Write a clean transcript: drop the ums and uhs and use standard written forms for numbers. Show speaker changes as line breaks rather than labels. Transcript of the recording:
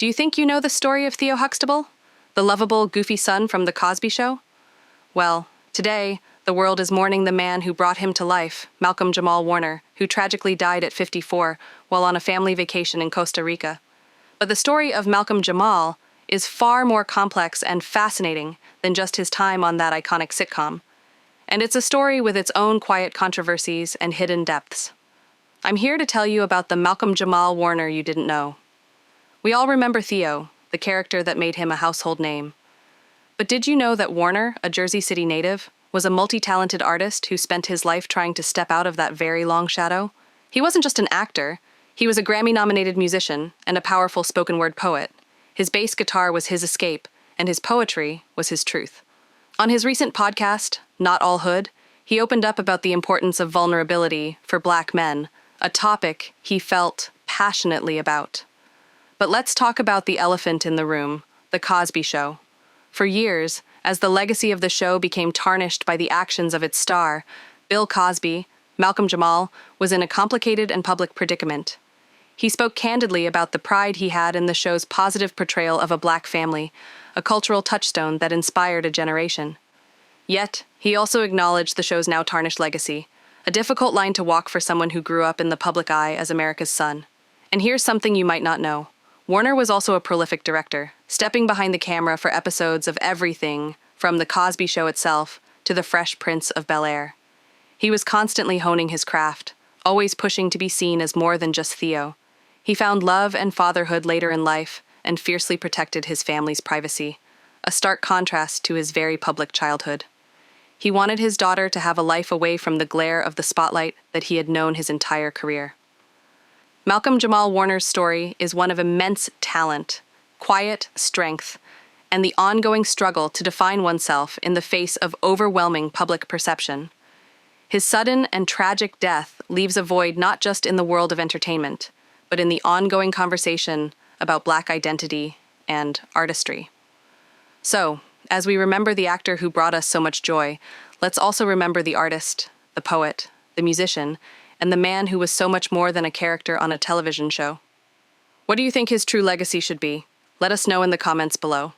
Do you think you know the story of Theo Huxtable? The lovable, goofy son from The Cosby Show? Well, today, the world is mourning the man who brought him to life, Malcolm-Jamal Warner, who tragically died at 54 while on a family vacation in Costa Rica. But the story of Malcolm-Jamal is far more complex and fascinating than just his time on that iconic sitcom. And it's a story with its own quiet controversies and hidden depths. I'm here to tell you about the Malcolm-Jamal Warner you didn't know. We all remember Theo, the character that made him a household name. But did you know that Warner, a Jersey City native, was a multi-talented artist who spent his life trying to step out of that very long shadow? He wasn't just an actor. He was a Grammy-nominated musician and a powerful spoken-word poet. His bass guitar was his escape, and his poetry was his truth. On his recent podcast, Not All Hood, he opened up about the importance of vulnerability for Black men, a topic he felt passionately about. But let's talk about the elephant in the room, The Cosby Show. For years, as the legacy of the show became tarnished by the actions of its star, Bill Cosby, Malcolm-Jamal was in a complicated and public predicament. He spoke candidly about the pride he had in the show's positive portrayal of a Black family, a cultural touchstone that inspired a generation. Yet, he also acknowledged the show's now tarnished legacy, a difficult line to walk for someone who grew up in the public eye as America's son. And here's something you might not know. Warner was also a prolific director, stepping behind the camera for episodes of everything from The Cosby Show itself to The Fresh Prince of Bel-Air. He was constantly honing his craft, always pushing to be seen as more than just Theo. He found love and fatherhood later in life and fiercely protected his family's privacy, a stark contrast to his very public childhood. He wanted his daughter to have a life away from the glare of the spotlight that he had known his entire career. Malcolm-Jamal Warner's story is one of immense talent, quiet strength, and the ongoing struggle to define oneself in the face of overwhelming public perception. His sudden and tragic death leaves a void not just in the world of entertainment, but in the ongoing conversation about Black identity and artistry. So, as we remember the actor who brought us so much joy, let's also remember the artist, the poet, the musician, and the man who was so much more than a character on a television show. What do you think his true legacy should be? Let us know in the comments below.